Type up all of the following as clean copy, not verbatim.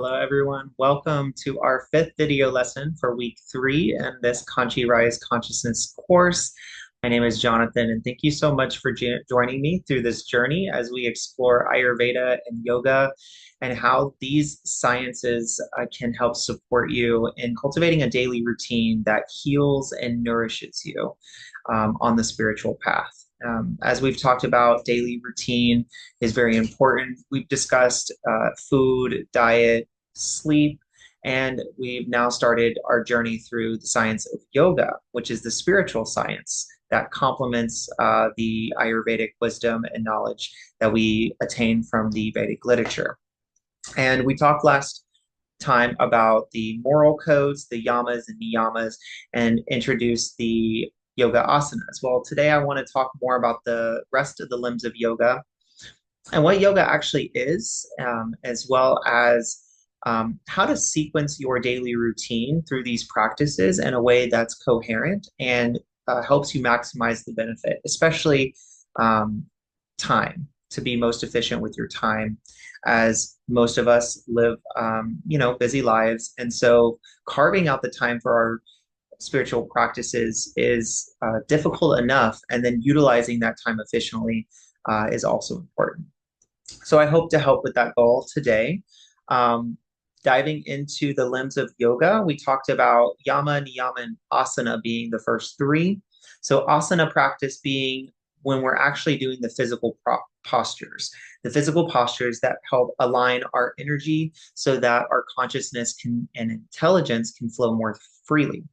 Hello, everyone. Welcome to our fifth video lesson for week 3 in this ConsciRise consciousness course. My name is Jonathan, and thank you so much for joining me through this journey as we explore Ayurveda and yoga and how these sciences can help support you in cultivating a daily routine that heals and nourishes you on the spiritual path. As we've talked about, daily routine is very important. We've discussed food, diet, sleep, and we've now started our journey through the science of yoga, which is the spiritual science that complements the Ayurvedic wisdom and knowledge that we attain from the Vedic literature. And we talked last time about the moral codes, the yamas and niyamas, and introduced the yoga asanas. Well, today I want to talk more about the rest of the limbs of yoga and what yoga actually is, as well as how to sequence your daily routine through these practices in a way that's coherent and helps you maximize the benefit, especially time, to be most efficient with your time, as most of us live, busy lives. And so carving out the time for our spiritual practices is difficult enough, and then utilizing that time efficiently is also important. So I hope to help with that goal today. Diving into the limbs of yoga, we talked about yama, niyama, and asana being the first three. So asana practice being when we're actually doing the physical postures, the physical postures that help align our energy so that our consciousness can and intelligence can flow more freely.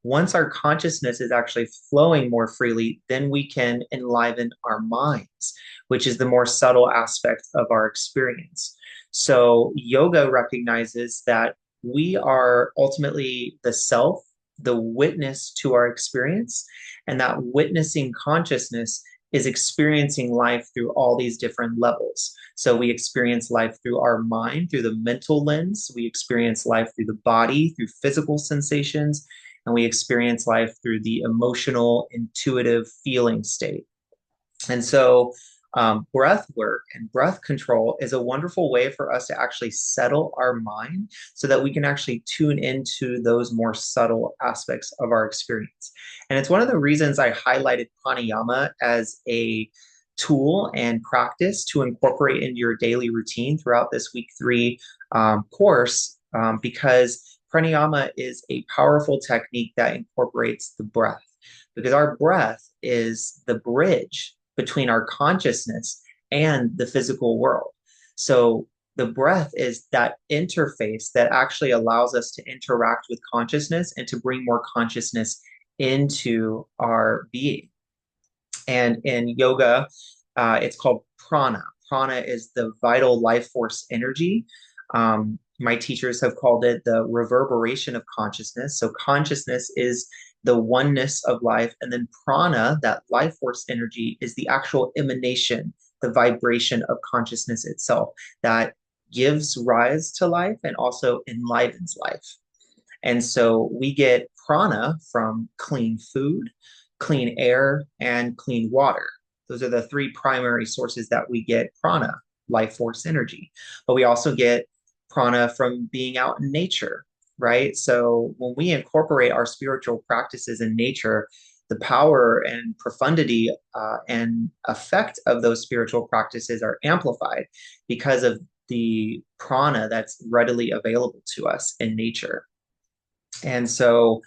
Once our consciousness is actually flowing more freely, then we can enliven our minds, which is the more subtle aspect of our experience. So, yoga recognizes that we are ultimately the self, the witness to our experience, and that witnessing consciousness is experiencing life through all these different levels. So, we experience life through our mind, through the mental lens, we experience life through the body, through physical sensations, and we experience life through the emotional, intuitive feeling state. And so, breath work and breath control is a wonderful way for us to actually settle our mind so that we can actually tune into those more subtle aspects of our experience. And it's one of the reasons I highlighted pranayama as a tool and practice to incorporate into your daily routine throughout this week 3 course, because pranayama is a powerful technique that incorporates the breath, because our breath is the bridge between our consciousness and the physical world. So the breath is that interface that actually allows us to interact with consciousness and to bring more consciousness into our being. And in yoga, it's called prana. Prana is the vital life force energy. My teachers have called it the reverberation of consciousness. So consciousness is the oneness of life. And then prana, that life force energy, is the actual emanation, the vibration of consciousness itself that gives rise to life and also enlivens life. And so we get prana from clean food, clean air, and clean water. Those are the 3 primary sources that we get prana, life force energy. But we also get prana from being out in nature, right? So when we incorporate our spiritual practices in nature, the power and profundity and effect of those spiritual practices are amplified because of the prana that's readily available to us in nature. And so,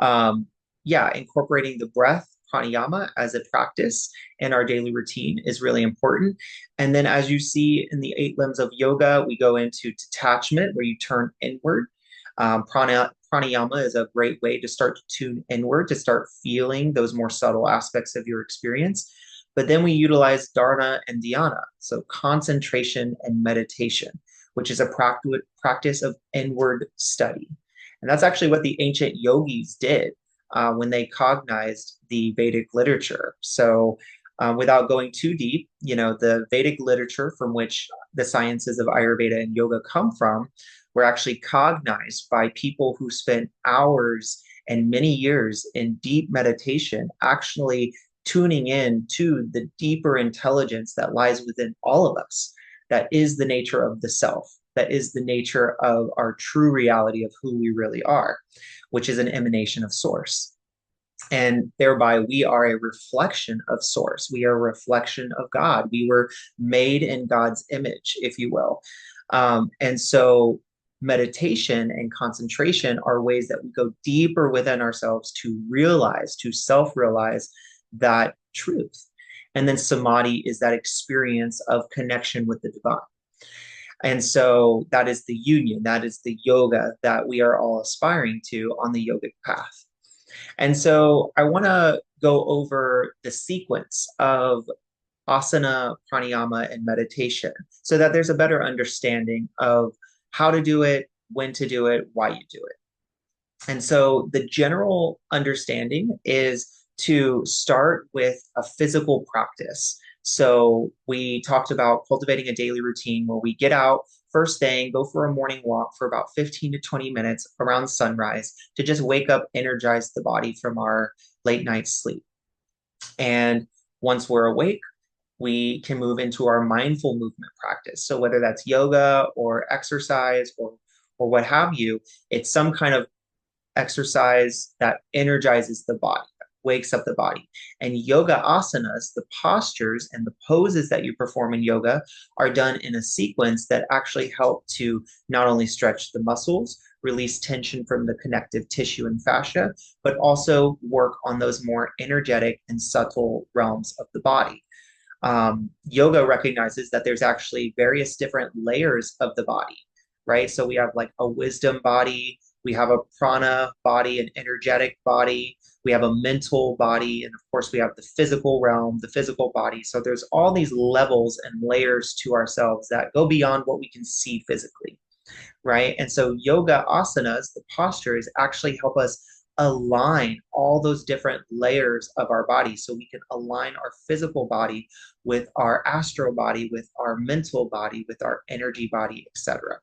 incorporating the breath, pranayama, as a practice in our daily routine is really important. And then, as you see in the 8 limbs of yoga, we go into detachment, where you turn inward. Pranayama is a great way to start to tune inward, to start feeling those more subtle aspects of your experience. But then we utilize dharana and dhyana, so concentration and meditation, which is a practice of inward study. And that's actually what the ancient yogis did when they cognized the Vedic literature. So, without going too deep, the Vedic literature from which the sciences of Ayurveda and yoga come from were actually cognized by people who spent hours and many years in deep meditation, actually tuning in to the deeper intelligence that lies within all of us, that is the nature of the self. that is the nature of our true reality of who we really are, which is an emanation of source. And thereby, we are a reflection of source. We are a reflection of God. We were made in God's image, if you will. And so, meditation and concentration are ways that we go deeper within ourselves to realize, to self realize that truth. And then, samadhi is that experience of connection with the divine. And so, that is the union, that is the yoga that we are all aspiring to on the yogic path. And so I want to go over the sequence of asana, pranayama, and meditation so that there's a better understanding of how to do it, when to do it, why you do it. And so the general understanding is to start with a physical practice. So we talked about cultivating a daily routine where we get out first thing, go for a morning walk for about 15 to 20 minutes around sunrise to just wake up, energize the body from our late night sleep. And once we're awake, we can move into our mindful movement practice. So whether that's yoga or exercise or what have you, it's some kind of exercise that energizes the body, that wakes up the body. And yoga asanas, the postures and the poses that you perform in yoga, are done in a sequence that actually help to not only stretch the muscles, release tension from the connective tissue and fascia, but also work on those more energetic and subtle realms of the body. Yoga recognizes that there's actually various different layers of the body, right? So we have like a wisdom body, we have a prana body, an energetic body, we have a mental body, and of course we have the physical realm, the physical body. So there's all these levels and layers to ourselves that go beyond what we can see physically, right? And so yoga asanas, the postures, actually help us align all those different layers of our body so we can align our physical body with our astral body, with our mental body, with our energy body, etc.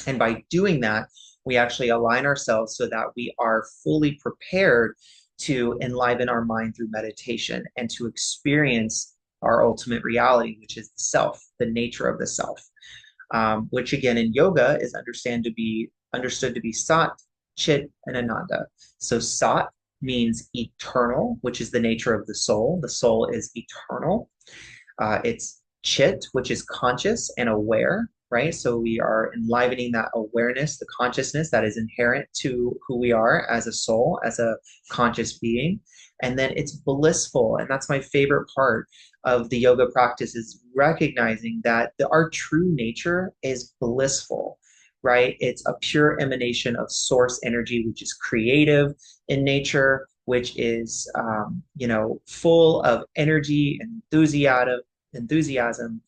And by doing that, we actually align ourselves so that we are fully prepared to enliven our mind through meditation and to experience our ultimate reality, which is the self, the nature of the self, which again in yoga is understood to be sat, chit, and ananda. So sat means eternal, which is the nature of the soul. The soul is eternal. It's chit, which is conscious and aware, right? So we are enlivening that awareness, the consciousness that is inherent to who we are as a soul, as a conscious being. And then it's blissful. And that's my favorite part of the yoga practice, is recognizing that our true nature is blissful, right? It's a pure emanation of source energy, which is creative in nature, which is, full of energy and enthusiasm.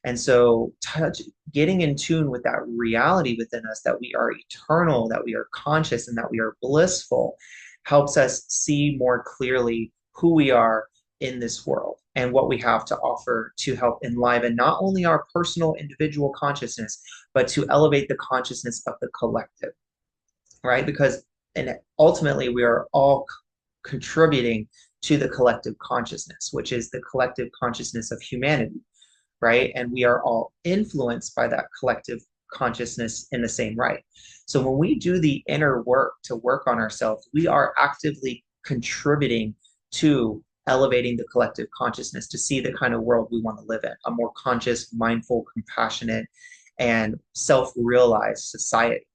And so getting in tune with that reality within us, that we are eternal, that we are conscious, and that we are blissful, helps us see more clearly who we are in this world and what we have to offer to help enliven not only our personal individual consciousness, but to elevate the consciousness of the collective, right? And ultimately we are all contributing to the collective consciousness, which is the collective consciousness of humanity, right? And we are all influenced by that collective consciousness in the same right. So when we do the inner work to work on ourselves, we are actively contributing to elevating the collective consciousness to see the kind of world we want to live in, a more conscious, mindful, compassionate, and self-realized society.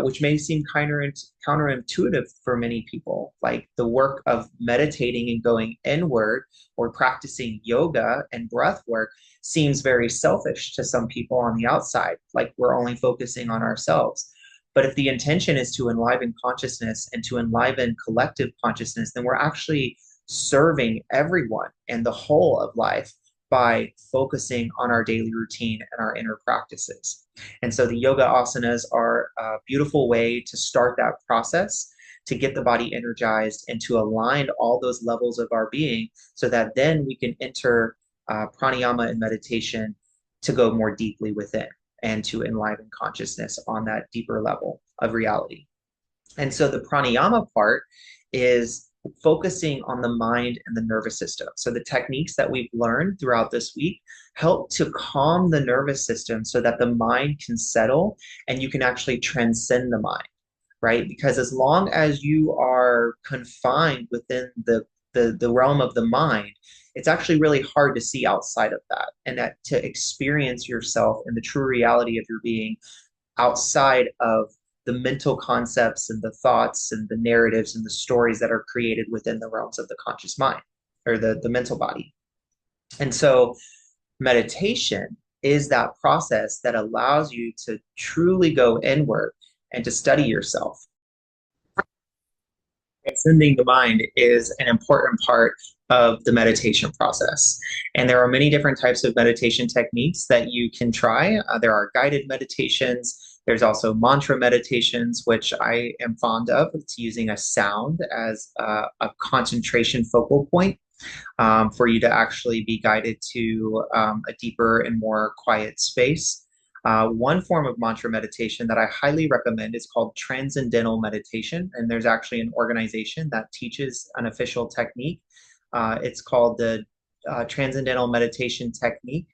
Which may seem counterintuitive for many people. Like the work of meditating and going inward or practicing yoga and breath work seems very selfish to some people on the outside, like we're only focusing on ourselves. But if the intention is to enliven consciousness and to enliven collective consciousness, then we're actually serving everyone and the whole of life by focusing on our daily routine and our inner practices. And so the yoga asanas are a beautiful way to start that process, to get the body energized and to align all those levels of our being so that then we can enter pranayama and meditation to go more deeply within and to enliven consciousness on that deeper level of reality. And so the pranayama part is focusing on the mind and the nervous system. So the techniques that we've learned throughout this week help to calm the nervous system so that the mind can settle and you can actually transcend the mind, right? Because as long as you are confined within the realm of the mind, it's actually really hard to see outside of that and that to experience yourself and the true reality of your being outside of the mental concepts and the thoughts and the narratives and the stories that are created within the realms of the conscious mind or the mental body. And so meditation is that process that allows you to truly go inward and to study yourself. Transcending the mind is an important part of the meditation process. And there are many different types of meditation techniques that you can try. There are guided meditations. There's also mantra meditations, which I am fond of. It's using a sound as a concentration focal point for you to actually be guided to a deeper and more quiet space. One form of mantra meditation that I highly recommend is called transcendental meditation. And there's actually an organization that teaches an official technique. It's called the Transcendental Meditation Technique.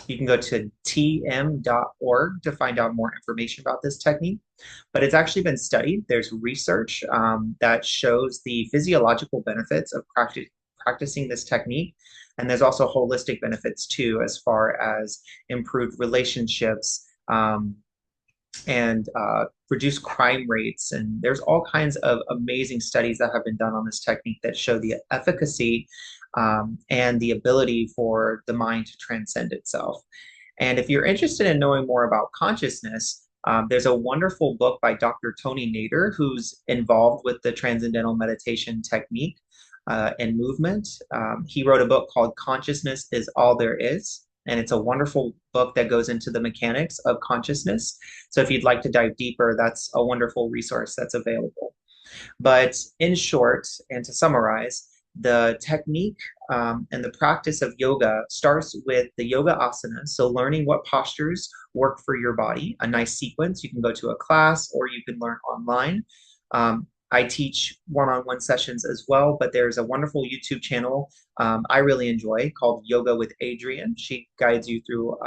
You can go to tm.org to find out more information about this technique, but it's actually been studied. There's research that shows the physiological benefits of practicing this technique. And there's also holistic benefits too, as far as improved relationships and reduced crime rates. And there's all kinds of amazing studies that have been done on this technique that show the efficacy and the ability for the mind to transcend itself. And if you're interested in knowing more about consciousness, there's a wonderful book by Dr. Tony Nader, who's involved with the transcendental meditation technique and movement. He wrote a book called Consciousness is All There Is. And it's a wonderful book that goes into the mechanics of consciousness. So if you'd like to dive deeper, that's a wonderful resource that's available. But in short, and to summarize, the technique and the practice of yoga starts with the yoga asanas. So learning what postures work for your body, a nice sequence. You can go to a class or you can learn online. I teach one-on-one sessions as well, but there's a wonderful YouTube channel I really enjoy called Yoga with Adriene. She guides you through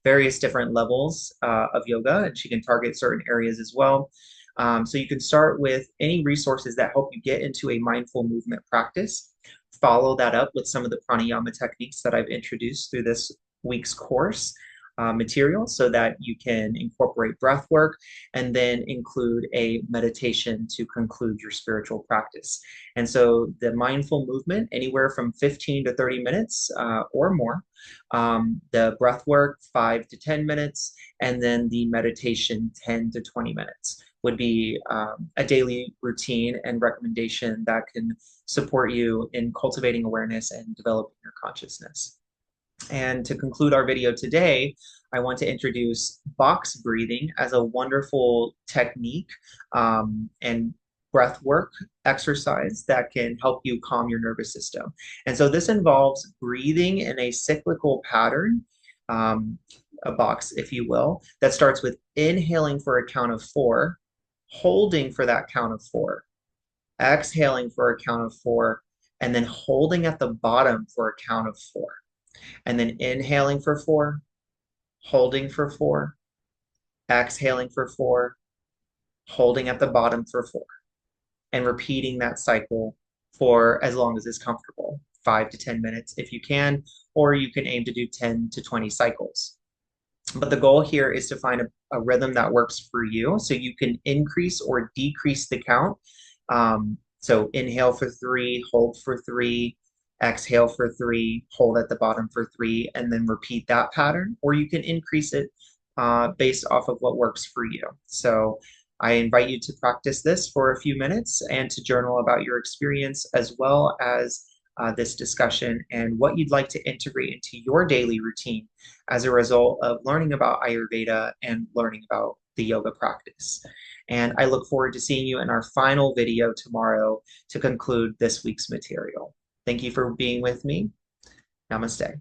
various different levels of yoga, and she can target certain areas as well. So you can start with any resources that help you get into a mindful movement practice. Follow that up with some of the pranayama techniques that I've introduced through this week's course material so that you can incorporate breath work and then include a meditation to conclude your spiritual practice. And so the mindful movement, anywhere from 15 to 30 minutes or more, the breath work, 5 to 10 minutes, and then the meditation, 10 to 20 minutes would be a daily routine and recommendation that can support you in cultivating awareness and developing your consciousness. And to conclude our video today, I want to introduce box breathing as a wonderful technique and breath work exercise that can help you calm your nervous system. And so this involves breathing in a cyclical pattern, a box, if you will, that starts with inhaling for a count of 4, holding for that count of 4, exhaling for a count of 4, and then holding at the bottom for a count of 4. And then inhaling for 4, holding for 4, exhaling for 4, holding at the bottom for 4, and repeating that cycle for as long as is comfortable, 5 to 10 minutes if you can, or you can aim to do 10 to 20 cycles. But the goal here is to find a rhythm that works for you so you can increase or decrease the count. So inhale for 3, hold for 3, exhale for 3, hold at the bottom for 3, and then repeat that pattern, or you can increase it based off of what works for you. So I invite you to practice this for a few minutes and to journal about your experience as well as this discussion and what you'd like to integrate into your daily routine as a result of learning about Ayurveda and learning about the yoga practice. And I look forward to seeing you in our final video tomorrow to conclude this week's material. Thank you for being with me. Namaste.